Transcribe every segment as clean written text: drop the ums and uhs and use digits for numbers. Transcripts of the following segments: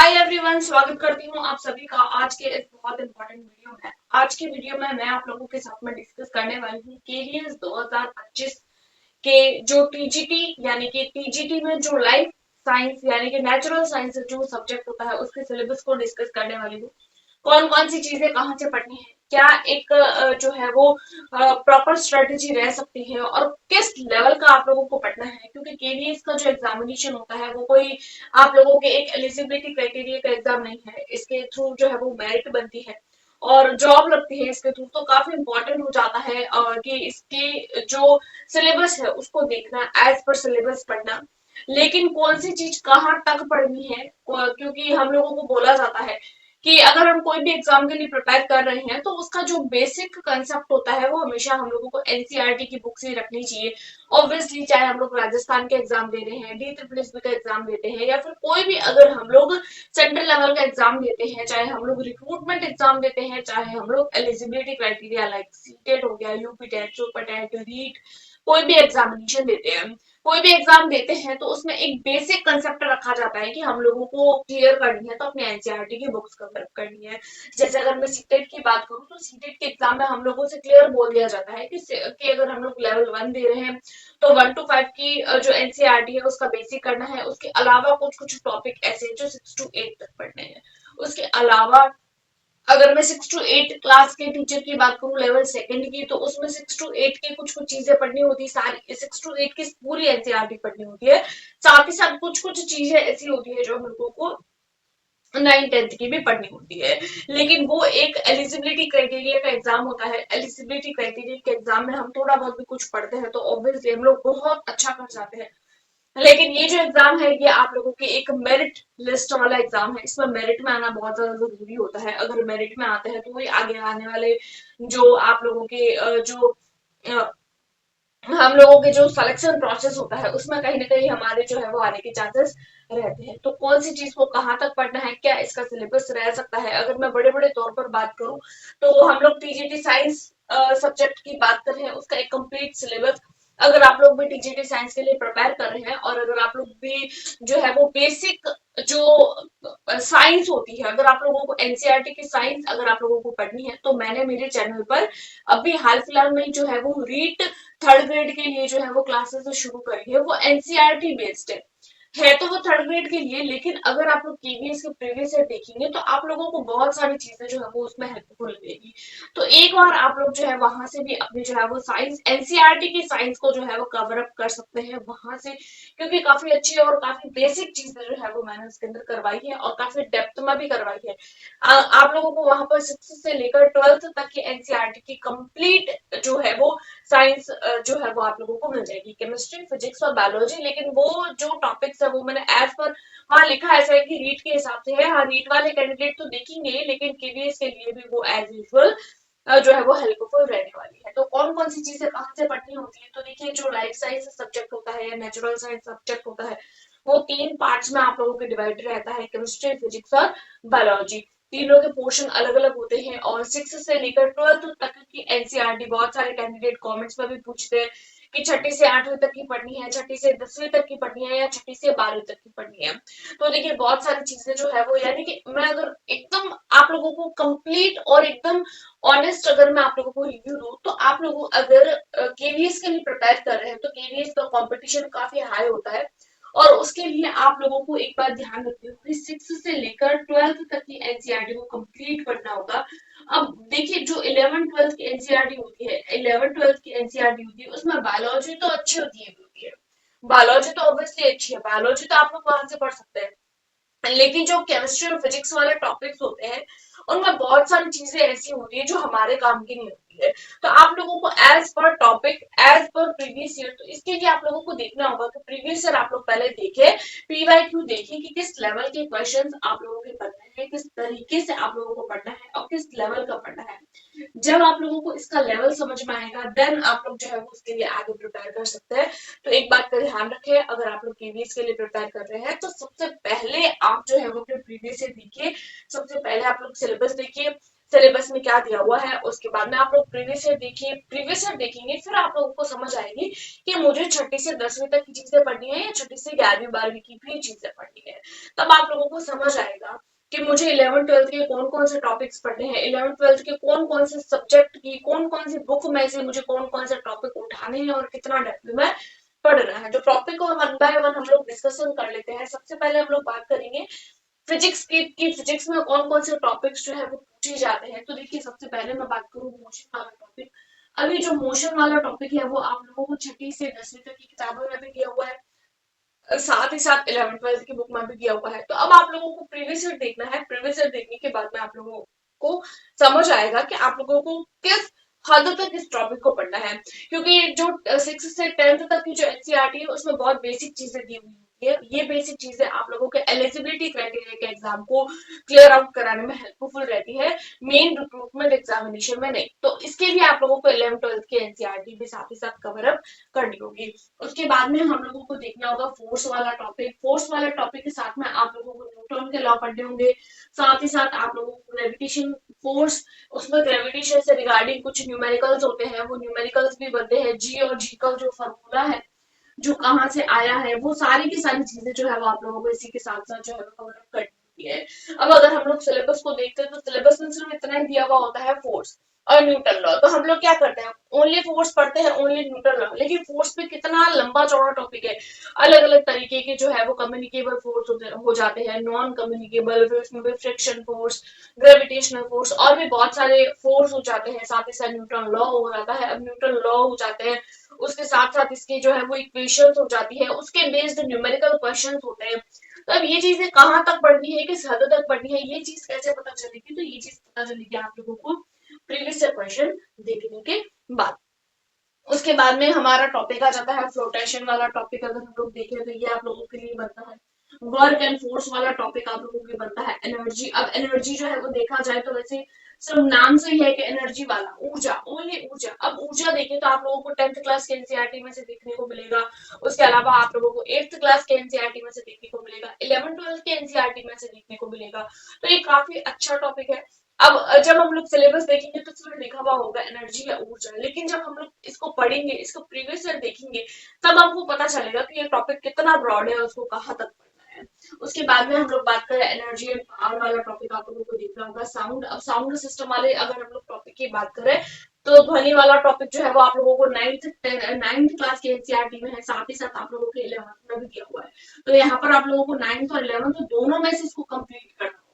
Hi everyone, स्वागत करती हूँ आप सभी का आज के इस बहुत इंपॉर्टेंट वीडियो में। आज के वीडियो में मैं आप लोगों के साथ में डिस्कस करने वाली हूँ केवीएस 2025 के जो टीजीटी यानी कि टीजीटी में जो लाइफ साइंस यानी कि नेचुरल साइंस जो सब्जेक्ट होता है उसके सिलेबस को डिस्कस करने वाली हूँ। कौन कौन सी चीजें कहाँ से पढ़नी है, क्या एक जो है वो प्रॉपर स्ट्रेटेजी रह सकती है और किस लेवल का आप लोगों को पढ़ना है, क्योंकि केवीएस का जो एग्जामिनेशन होता है वो कोई आप लोगों के एक एलिजिबिलिटी क्राइटेरिया का एग्जाम नहीं है। इसके थ्रू जो है वो मेरिट बनती है और जॉब लगती है इसके थ्रू, तो काफी इंपॉर्टेंट हो जाता है कि इसके जो सिलेबस है उसको देखना, एज पर सिलेबस पढ़ना। लेकिन कौन सी चीज कहाँ तक पढ़नी है, क्योंकि हम लोगों को बोला जाता है कि अगर हम कोई भी एग्जाम के लिए प्रिपेयर कर रहे हैं तो उसका जो बेसिक कंसेप्ट होता है वो हमेशा हम लोगों को एनसीईआरटी की बुक से रखनी चाहिए। ऑब्वियसली चाहे हम लोग राजस्थान के एग्जाम दे रहे हैं, डी ट्रिपल एस बी का एग्जाम देते हैं, या फिर कोई भी अगर हम लोग सेंट्रल लेवल का एग्जाम देते हैं, चाहे हम लोग रिक्रूटमेंट एग्जाम देते हैं, चाहे हम लोग एलिजिबिलिटी क्राइटेरिया लाइक सीटेट हो गया, UP TET, super TET, REET, कोई भी एग्जामिनेशन देते हैं, कोई भी एग्जाम देते हैं तो उसमें एक बेसिक कंसेप्ट रखा जाता है कि हम लोगों को क्लियर करनी है तो अपनी एनसीईआरटी की बुक्स कवर करनी है। जैसे अगर मैं सीटेट की बात करूं तो सीटेट के एग्जाम में हम लोगों से क्लियर बोल दिया जाता है कि अगर हम लोग लेवल 1 दे रहे हैं तो 1 to 5 की जो एनसीईआरटी है उसका बेसिक करना है। उसके अलावा कुछ कुछ टॉपिक ऐसे हैं जो 6 to 8 तक पढ़ने हैं। उसके अलावा अगर मैं 6 to 8 क्लास के टीचर की बात करूं लेवल सेकंड की, तो उसमें 6 to 8 की कुछ कुछ चीजें पढ़नी होती है, सारी 6 to 8 की पूरी एनसीईआरटी पढ़नी होती है। साथ ही साथ कुछ कुछ चीजें ऐसी होती है जो हम लोगों को 9th 10th की भी पढ़नी होती है। लेकिन वो एक एलिजिबिलिटी क्राइटेरिया का एग्जाम होता है। एलिजिबिलिटी क्राइटेरिया के एग्जाम में हम थोड़ा बहुत भी कुछ पढ़ते हैं तो ऑब्वियसली हम लोग बहुत अच्छा कर जाते हैं। लेकिन ये जो एग्जाम है ये आप लोगों के एक मेरिट लिस्ट वाला एग्जाम है। इसमें मेरिट में आना बहुत ज्यादा जरूरी होता है। अगर मेरिट में आते हैं तो वही आगे आने वाले जो आप लोगों के जो अ, हम लोगों के जो सिलेक्शन प्रोसेस होता है उसमें कहीं ना कहीं हमारे जो है वो आने के चांसेस रहते हैं। तो कौन सी चीज को कहाँ तक पढ़ना है, क्या इसका सिलेबस रह सकता है, अगर मैं बड़े बड़े तौर पर बात करूं तो हम लोग टीजीटी साइंस सब्जेक्ट की बात कर रहे हैं, उसका एक कंप्लीट सिलेबस, अगर आप लोग भी टीजीटी साइंस के लिए प्रिपेयर कर रहे हैं और अगर आप लोग भी जो है वो बेसिक जो साइंस होती है, अगर आप लोगों को एनसीईआरटी की साइंस अगर आप लोगों को पढ़नी है तो मैंने मेरे चैनल पर अभी हाल फिलहाल में जो है वो रीट थर्ड ग्रेड के लिए जो है वो क्लासेस शुरू करी है। वो एनसीईआरटी बेस्ड है तो वो थर्ड ग्रेड के लिए, लेकिन अगर आप लोग केवीएस के प्रीवियस ईयर देखेंगे तो आप लोगों को बहुत सारी चीजें जो है वो उसमें हेल्पफुल लगेगी। तो एक बार आप लोग जो है वहां से भी अपनी जो है वो साइंस एनसीईआरटी की साइंस को जो है वो कवर अप कर सकते हैं वहां से, क्योंकि काफी अच्छी और काफी बेसिक चीजें जो है वो मैंने उसके अंदर करवाई है और काफी डेप्थ में भी करवाई है। आप लोगों को वहां पर 6th से लेकर 12th तक की एनसीईआरटी की कंप्लीट जो है वो साइंस जो है वो आप लोगों को मिल जाएगी, केमिस्ट्री, फिजिक्स और बायोलॉजी। लेकिन वो जो टॉपिक्स है वो मैंने एज पर वहां लिखा ऐसा है कि रीट के हिसाब से है। हाँ, रीट वाले कैंडिडेट तो देखेंगे लेकिन केवीएस के लिए भी वो एज यूजुअल जो है वो हेल्पफुल रहने वाली है। तो कौन कौन सी चीजें कहाँ से पढ़नी होती है, तो देखिए जो लाइफ साइंस सब्जेक्ट होता है या नेचुरल साइंस सब्जेक्ट होता है वो 3 पार्ट्स में आप लोगों के डिवाइड रहता है, केमिस्ट्री, फिजिक्स और बायोलॉजी। तीनों के पोर्शन अलग अलग होते हैं और 6 से लेकर 12th तक की एनसीईआरटी बहुत सारे कैंडिडेट कमेंट्स में भी पूछते हैं कि 6ठी से 8वीं तक की पढ़नी है, 6ठी से 10वीं तक की पढ़नी है या 6ठी से 12वीं तक की पढ़नी है। तो देखिए बहुत सारी चीजें जो है वो, यानी कि मैं अगर एकदम आप लोगों को कंप्लीट और एकदम ऑनेस्ट अगर मैं आप लोगों को रिव्यू दूं तो आप लोगों अगर केवीएस के लिए प्रिपेयर कर रहे हैं तो केवीएस का कंपटीशन काफी हाई होता है और उसके लिए आप लोगों को एक बात ध्यान रखनी होगी, 6 से लेकर 12th तक की एनसीईआरटी को कंप्लीट करना होगा। अब देखिए जो 11 12th की एनसीईआरटी होती है, 11 12th की एनसीईआरटी होती है उसमें बायोलॉजी तो अच्छी होती है, बायोलॉजी तो ऑब्वियसली अच्छी है, बायोलॉजी तो आप लोग वहां से पढ़ सकते हैं। लेकिन जो केमिस्ट्री और फिजिक्स वाले टॉपिक्स होते हैं उनमें बहुत सारी चीजें ऐसी होती है जो हमारे काम की नहीं होती है। तो आप लोगों को as per topic, as per previous year, तो इसके लिए आप लोगों को देखना होगा कि प्रीवियस ईयर आप लोग पहले देखें, पीवाईक्यू देखें कि किस लेवल के क्वेश्चंस आप लोगों के पढ़ने हैं, किस तरीके से आप लोगों को पढ़ना है और किस लेवल का पढ़ना है। जब आप लोगों को इसका लेवल समझ में आएगा देन आप लोग जो है वो उसके लिए आगे प्रिपेयर कर सकते हैं। तो एक बात का ध्यान रखें, अगर आप लोग केवीएस के लिए प्रिपेयर कर रहे हैं तो सबसे पहले आप जो है वो अपने प्रीवियस ईयर देखिए, सबसे पहले आप लोग सिलेबस देखिए, सिलेबस में क्या दिया हुआ है। उसके बाद में आप लोग प्रीवियस ईयर देखिए, प्रीवियस ईयर देखेंगे फिर आप लोगों को समझ आएगी कि मुझे छठी से 10वीं तक की चीजें पढ़नी है या छठी से 11वीं 12वीं की भी चीजें पढ़नी है। तब आप लोगों को समझ आएगा कि मुझे 11th 12th के कौन कौन से टॉपिक्स पढ़ने हैं, 11th 12th के कौन कौन से सब्जेक्ट की कौन कौन सी बुक में से मुझे कौन कौन से टॉपिक उठाने हैं और कितना डेप्थ में पढ़ना है। जो टॉपिक को वन बाय वन हम लोग डिस्कशन कर लेते हैं। सबसे पहले हम लोग बात करेंगे फिजिक्स की फिजिक्स में कौन कौन से टॉपिक्स जो है वो पूछे जाते हैं। तो देखिए सबसे पहले मैं बात करूँ मोशन वाला टॉपिक। अभी जो मोशन वाला टॉपिक है वो आप लोगों को छठी से 10वीं तक की किताबों में भी दिया हुआ है, साथ ही साथ 11th 12th की बुक में भी दिया हुआ है। तो अब आप लोगों को प्रीवियस ईयर देखना है। प्रीवियस ईयर देखने के बाद में आप लोगों को समझ आएगा कि आप लोगों को किस हद तक इस टॉपिक को पढ़ना है, क्योंकि जो 6 से 10th तक की जो एनसीईआरटी है उसमें बहुत बेसिक चीजें दी हुई होती है। ये बेसिक चीजें आप लोगों के एलिजिबिलिटी क्राइटेरिया के एग्जाम को क्लियर आउट कराने में हेल्पफुल रहती है, मेन रिक्रूटमेंट एग्जामिनेशन में नहीं। तो इसके लिए आप लोगों को 11th 12th की एनसीईआरटी भी साथ ही साथ कवर अप करनी होगी। उसके बाद में हम लोगों को देखना होगा फोर्स वाला टॉपिक। फोर्स वाले टॉपिक के साथ में आप लोगों को न्यूटन के लॉ पढ़ने होंगे, साथ ही साथ आप लोगों को ग्रेविटेशन फोर्स, उसमें ग्रेविटेशन से रिगार्डिंग कुछ न्यूमेरिकल्स होते हैं, वो न्यूमेरिकल्स भी बनते हैं। जी और जी का जो फॉर्मूला है, जो कहाँ से आया है, वो सारी की सारी चीजें जो है वो आप लोगों को इसी के साथ साथ जो है कवर अप करनी होती है। अब अगर हम लोग सिलेबस को देखते हैं तो सिलेबस में सिर्फ इतना ही दिया हुआ होता है फोर्स और न्यूटन लॉ। तो हम लोग क्या करते हैं, ओनली फोर्स पढ़ते हैं, ओनली न्यूटन लॉ। लेकिन फोर्स पे कितना लंबा चौड़ा टॉपिक है, अलग अलग तरीके के जो है वो कम्युनिकेबल फोर्स हो जाते हैं, नॉन कम्युनिकेबल, फिर उसमें भी फ्रिक्शन फोर्स, ग्रेविटेशनल फोर्स और भी बहुत सारे फोर्स हो जाते हैं। साथ ही साथ न्यूटन लॉ हो जाता है। अब न्यूटन लॉ हो जाते हैं, उसके साथ साथ इसके जो है वो इक्वेशंस हो जाती है, उसके बेस्ड न्यूमेरिकल क्वेश्चंस होते हैं। तो अब ये चीजें कहाँ तक पढ़नी है, किस हद तक पढ़नी है, ये चीज कैसे पता चलेगी, तो ये चीज पता चलेगी आप लोगों को प्रीवियस ईयर क्वेश्चन देखने के बाद। उसके बाद में हमारा टॉपिक आ जाता है फ्लोटेशन वाला टॉपिक। अगर हम लोग देखें तो ये आप लोगों के लिए बनता है। वर्क एंड फोर्स वाला टॉपिक आप लोगों के बनता है एनर्जी। अब एनर्जी जो है वो देखा जाए तो वैसे सिर्फ नाम से ही है कि एनर्जी वाला, ऊर्जा, ओनली ऊर्जा। अब ऊर्जा देखें तो आप लोगों को 10th क्लास के एनसीईआरटी में से देखने को मिलेगा। उसके अलावा आप लोगों को 8th क्लास के एनसीईआरटी में से देखने को मिलेगा, 11th 12th के एनसीईआरटी में से देखने को मिलेगा। तो ये काफी अच्छा टॉपिक है। अब जब हम लोग सिलेबस देखेंगे तो इसमें लिखा हुआ होगा एनर्जी या ऊर्जा, लेकिन जब हम लोग इसको पढ़ेंगे, इसको प्रीवियस ईयर देखेंगे, तब आपको पता चलेगा कि ये टॉपिक कितना ब्रॉड है, उसको कहाँ तक पढ़ना है। उसके बाद में हम लोग बात करें एनर्जी एंड पावर वाला टॉपिक आप लोगों को देखना होगा। साउंड, अब साउंड सिस्टम वाले अगर हम लोग टॉपिक की बात करें तो ध्वनि वाला टॉपिक जो है वो आप लोगों को 9th क्लास के एनसीईआरटी में है, साथ ही साथ आप लोगों के 11th में भी दिया हुआ है। तो यहाँ पर आप लोगों को 9th और 11th दोनों में से इसको कंप्लीट करना होगा।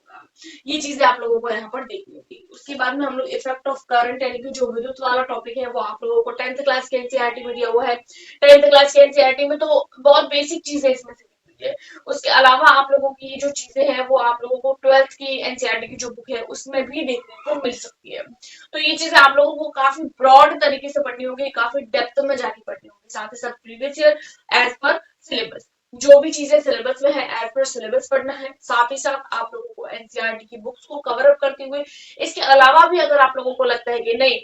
ये चीजें आप लोगों को यहाँ पर देखनी होगी। उसके बाद में हम लोग इफेक्ट ऑफ करंट यानी कि जो विद्युत वाला टॉपिक है वो आप लोगों को 10th क्लास के एनसीईआरटी में दिया हुआ है। 10th क्लास के एनसीईआरटी में तो बहुत बेसिक चीजें इसमें से दी हुई है। उसके अलावा आप लोगों की ये जो चीजें हैं वो आप लोगों को 12th की एनसीईआरटी की जो बुक है उसमें भी देखने को मिल सकती है। तो ये चीजें आप लोगों को काफी ब्रॉड तरीके से पढ़नी होगी, काफी डेप्थ में जाके पढ़नी होगी। साथ ही साथ previous year as per syllabus, जो भी चीजें सिलेबस में है एज पर सिलेबस पढ़ना है। साथ ही साथ आप लोगों को एनसीईआरटी की बुक्स को कवर अप करते हुए, इसके अलावा भी अगर आप लोगों को लगता है कि नहीं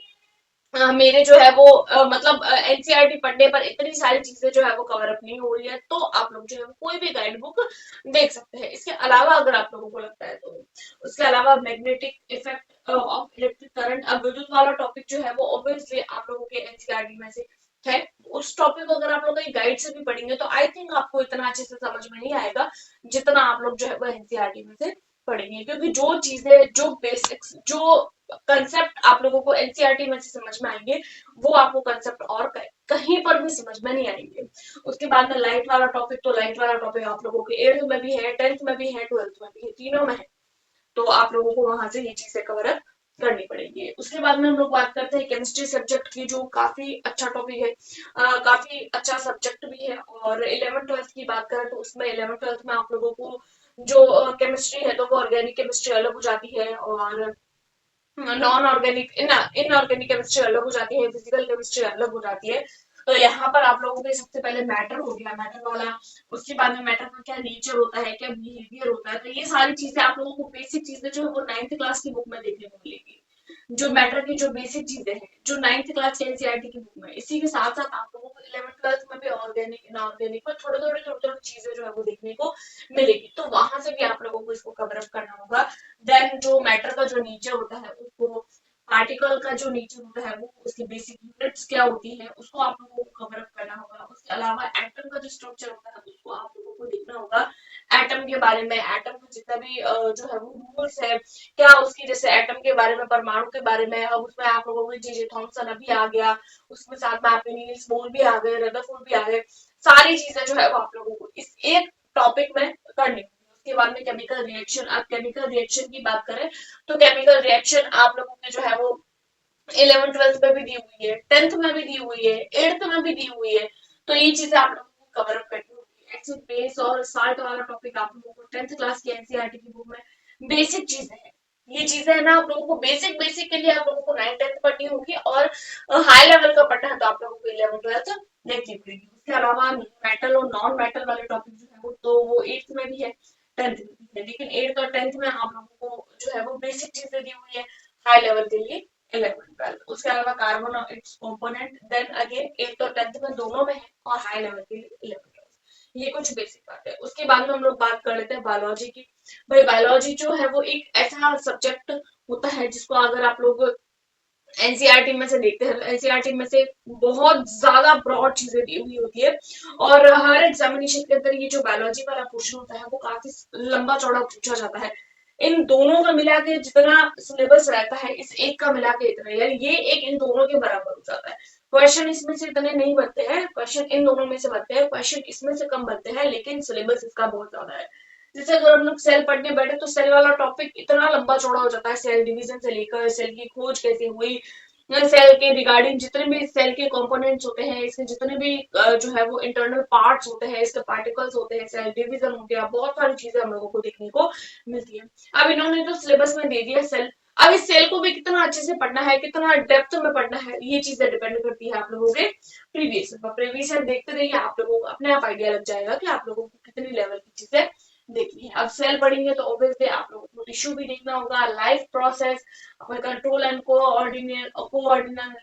मेरे जो है वो मतलब एनसीईआरटी पढ़ने पर इतनी सारी चीजें जो है वो कवर अप नहीं हो रही है, तो आप लोग जो है कोई भी गाइड बुक देख सकते हैं। इसके अलावा अगर आप लोगों को लगता है तो उसके अलावा magnetic effect of electric current, अब विद्युत वाला टॉपिक जो है वो ऑब्वियसली आप लोगों के एनसीईआरटी में से है। उस टॉपिक को अगर आप लोग गाइड से भी पढ़ेंगे तो आई थिंक आपको इतना अच्छे से समझ में नहीं आएगा जितना आप लोग जो है वो एनसीईआरटी में से पढ़ेंगे, क्योंकि जो चीजें, जो बेसिक्स, जो कंसेप्ट आप लोगों को एनसीईआरटी में से समझ में आएंगे वो आपको कंसेप्ट और कहीं पर भी समझ में नहीं आएंगे। उसके बाद में लाइट वाला टॉपिक, तो लाइट वाला टॉपिक आप लोगों के 8th में भी है, 10th में भी है, 12th में भी है, तीनों में है। तो आप लोगों को वहां से ये चीजें कवर अप करनी पड़ेगी। उसके बाद में हम लोग बात करते हैं केमिस्ट्री सब्जेक्ट की, जो काफी अच्छा टॉपिक है, काफी अच्छा सब्जेक्ट भी है। और 11th 12th की बात करें तो उसमें 11th 12th में आप लोगों को जो केमिस्ट्री है तो वो ऑर्गेनिक केमिस्ट्री अलग हो जाती है, और नॉन ऑर्गेनिक इनऑर्गेनिक केमिस्ट्री अलग हो जाती है, फिजिकल केमिस्ट्री अलग हो जाती है। तो यहाँ पर आप लोगों के सबसे पहले मैटर हो गया, मैटर वाला। उसके बाद में मैटर का क्या नेचर होता है, क्या बिहेवियर होता है, तो ये सारी चीजें आप लोगों को बेसिक चीजें जो है वो 9th क्लास की बुक में देखने को मिलेगी। जो मैटर की जो बेसिक चीजें हैं जो 9th क्लास के एनसीईआरटी की बुक में, इसी के साथ साथ आप लोगों को 11th 12th में भी ऑर्गेनिक इनऑर्गेनिक पर थोड़े थोड़े चीजें जो है वो देखने को मिलेगी। तो वहां से भी आप लोगों को इसको कवर अप करना होगा। देन जो मैटर का जो नेचर होता है उसको पार्टिकल का जो नेचर होता है वो, उसकी बेसिक यूनिट्स क्या होती है उसको आप लोगों को कवर अप करना होगा। उसके अलावा एटम का जो स्ट्रक्चर होता है उसको आप लोगों को देखना होगा। एटम के बारे में, एटम का जितना भी जो है वो रूल्स है, क्या उसकी, जैसे एटम के बारे में, परमाणु के बारे में, अब उसमें आप लोगों को जे जे थॉम्सन अभी आ गया, उसमें साथ में आपके नील्स बोर भी आ गए, रदरफोर्ड भी आ गए, सारी चीजें जो है वो आप लोगों को इस एक टॉपिक में करनी होगी। उसके बाद में केमिकल रिएक्शन, आप केमिकल रिएक्शन की बात करें तो केमिकल रिएक्शन आप लोगों के जो है वो 11th 12th में भी दी हुई है, 10th में भी दी हुई है, 8th में भी दी हुई है। तो ये चीजें आप लोगों को कवर अप करनी होगी। एसिड बेस और साल्ट वाला टॉपिक आप लोगों को 10th क्लास की एनसीईआरटी की बुक में बेसिक चीजें हैं। ये चीजें है ना आप लोगों को बेसिक बेसिक के लिए आप लोगों को 9th 10th पढ़नी होगी, और हाई लेवल का पढ़ना है तो आप लोगों को 11th 12th देखनी पड़ेगी। उसके अलावा मेटल और नॉन मेटल वाले टॉपिक जो है वो तो वो 8th में भी है, 10th में भी है, लेकिन 8th और 10th में आप लोगों को जो है वो बेसिक चीजें दी हुई है हाई लेवल के लिए 11th 12th। उसके अलावा कार्बन और it's component then again 8th और 10th में दोनों में है, और हाई लेवल के लिए 11th 12th। ये कुछ बेसिक बात है। उसके बाद में हम लोग बात कर लेते हैं बायोलॉजी की। भाई बायोलॉजी जो है वो एक ऐसा सब्जेक्ट होता है जिसको अगर आप लोग एनसीईआरटी में से देखते हैं, एनसीईआरटी में से बहुत ज्यादा ब्रॉड चीजें दी हुई होती है, और हर एग्जामिनेशन के अंदर ये जो बायोलॉजी वाला क्वेश्चन होता है वो काफी लंबा चौड़ा पूछा जाता है। इन दोनों का मिला के जितना सिलेबस रहता है इस एक का मिला के इतना, यानी ये एक इन दोनों के बराबर हो जाता है। क्वेश्चन इसमें से इतने नहीं बनते हैं, क्वेश्चन इन दोनों में से बनते हैं, क्वेश्चन इसमें से कम बनते हैं, लेकिन सिलेबस इसका बहुत ज्यादा है। जैसे अगर हम लोग सेल पढ़ने बैठे तो सेल वाला टॉपिक इतना लंबा चौड़ा हो जाता है, सेल डिवीजन से लेकर सेल की खोज कैसे हुई, सेल के रिगार्डिंग जितने भी सेल के कंपोनेंट्स होते हैं, इसके जितने भी जो है वो इंटरनल पार्ट्स होते हैं, इसके पार्टिकल्स होते हैं, सेल डिवीजन हो गया, बहुत सारी चीजें हम लोगों को देखने को मिलती है। अब इन्होंने तो सिलेबस में दे दिया सेल, अब इस सेल को भी कितना अच्छे से पढ़ना है, कितना डेप्थ में पढ़ना है, ये चीजें डिपेंड करती है आप लोगों के प्रीवियस ईयर देखते रहिए, आप लोगों को अपने आप आइडिया लग जाएगा कि आप लोगों को कितनी लेवल की चीजें देखनी है। अब सेल पढ़ेंगे तो ऑब्वियसली आप लोगों को टिश्यू भी देखना होगा, life process, control and coordinate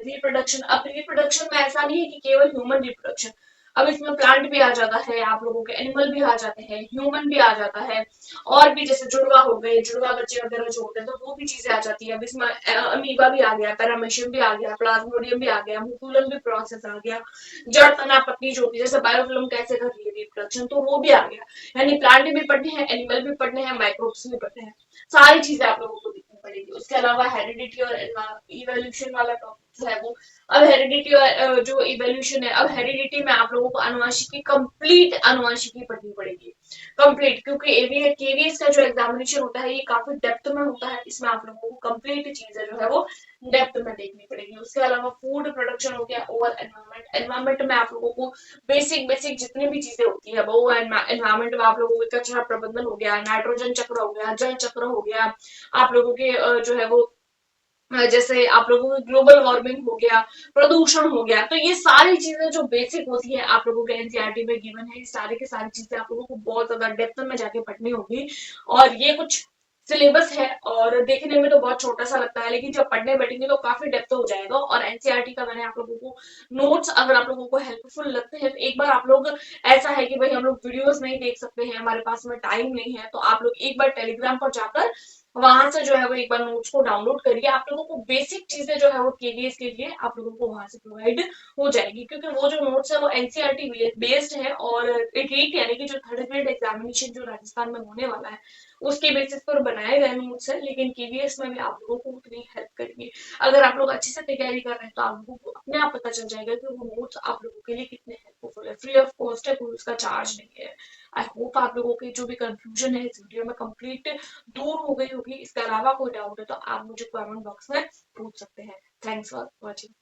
reproduction. अब रिप्रोडक्शन में ऐसा नहीं है कि केवल ह्यूमन रिप्रोडक्शन, अब इसमें प्लांट भी आ जाता है, आप लोगों के एनिमल भी आ जाते हैं, ह्यूमन भी आ जाता है, और भी जैसे जुड़वा हो गए, जुड़वा बच्चे वगैरह जो होते हैं तो वो भी चीजें आ जाती है। अब इसमें अमीबा भी आ गया, पैरामीशियम भी आ गया, प्लाज्मोडियम भी आ गया, मुकुलम भी प्रोसेस आ गया, जड़ तना पत्नी जो होती है, जैसे बायोफिल्म कैसे कर रही है रिप्रोडक्शन, तो वो भी आ गया। यानी प्लांट भी पढ़ने हैं, एनिमल भी पढ़ने हैं, माइक्रोब्स भी पढ़ने हैं, सारी चीजें आप लोगों को देखनी पड़ेगी। उसके अलावा हेरिडिटी और इवोल्यूशन वाला टॉपिक जो है वो, अब हेरिडिटी और जो इवोल्यूशन है, अब हेरिडिटी में आप लोगों को आनुवंशिकी, कंप्लीट आनुवंशिकी पढ़नी पड़ेगी, कंप्लीट, क्योंकि एवीएस केवीएस का जो एग्जामिनेशन होता है ये काफी डेप्थ में होता है, इसमें आप लोगों को कंप्लीट चीजें जो है वो डेप्थ में देखनी पड़ेगी। उसके अलावा फूड प्रोडक्शन हो गया, ओवर एनवायरमेंट, एनवायरमेंट में आप लोगों को बेसिक बेसिक जितनी भी चीजें होती है वो एनवायरमेंट में आप लोगों को कचरा प्रबंधन हो गया, नाइट्रोजन चक्र हो गया, जल चक्र हो गया, आप लोगों के जो है वो जैसे आप लोगों को ग्लोबल वार्मिंग हो गया, प्रदूषण हो गया, तो ये सारी चीजें जो बेसिक होती है आप लोगों के एनसीईआरटी में गिवन है, ये सारी की सारी चीजें आप लोगों को बहुत ज्यादा डेप्थ में जाके पढ़नी होगी। और ये कुछ सिलेबस है और देखने में तो बहुत छोटा सा लगता है, लेकिन जब पढ़ने बैठेंगे तो काफी डेप्थ हो जाएगा। और एनसीईआरटी का मैंने आप लोगों को नोट्स अगर आप लोगों को हेल्पफुल लगते हैं तो एक बार आप लोग, ऐसा है कि भाई हम लोग वीडियोस नहीं देख सकते हैं, हमारे पास में टाइम नहीं है, तो आप लोग एक बार टेलीग्राम पर जाकर वहां से जो है वो एक बार नोट्स को डाउनलोड करिए, आप लोगों को बेसिक चीजें जो है वो केवीएस के लिए आप लोगों को वहां से प्रोवाइड हो जाएगी, क्योंकि वो जो नोट्स है वो एनसीईआरटी बेस्ड है, और रीट यानी कि जो थर्ड ग्रेड एग्जामिनेशन जो राजस्थान में होने वाला है उसके बेसिस पर बनाए गए नोट्स है, लेकिन केवीएस में भी आप लोगों को उतनी हेल्प करेंगे। अगर आप लोग अच्छे से तैयारी कर रहे हैं तो आप लोगों को अपने आप पता चल जाएगा कि वो नोट्स आप लोगों के लिए कितने हेल्पफुल है, फ्री ऑफ कॉस्ट है, कोई उसका चार्ज नहीं है। आई होप आप लोगों की जो भी कंफ्यूजन है इस वीडियो में कंप्लीट दूर हो गई होगी। इसके अलावा कोई डाउट है तो आप मुझे कमेंट बॉक्स में पूछ सकते हैं। Thanks for watching.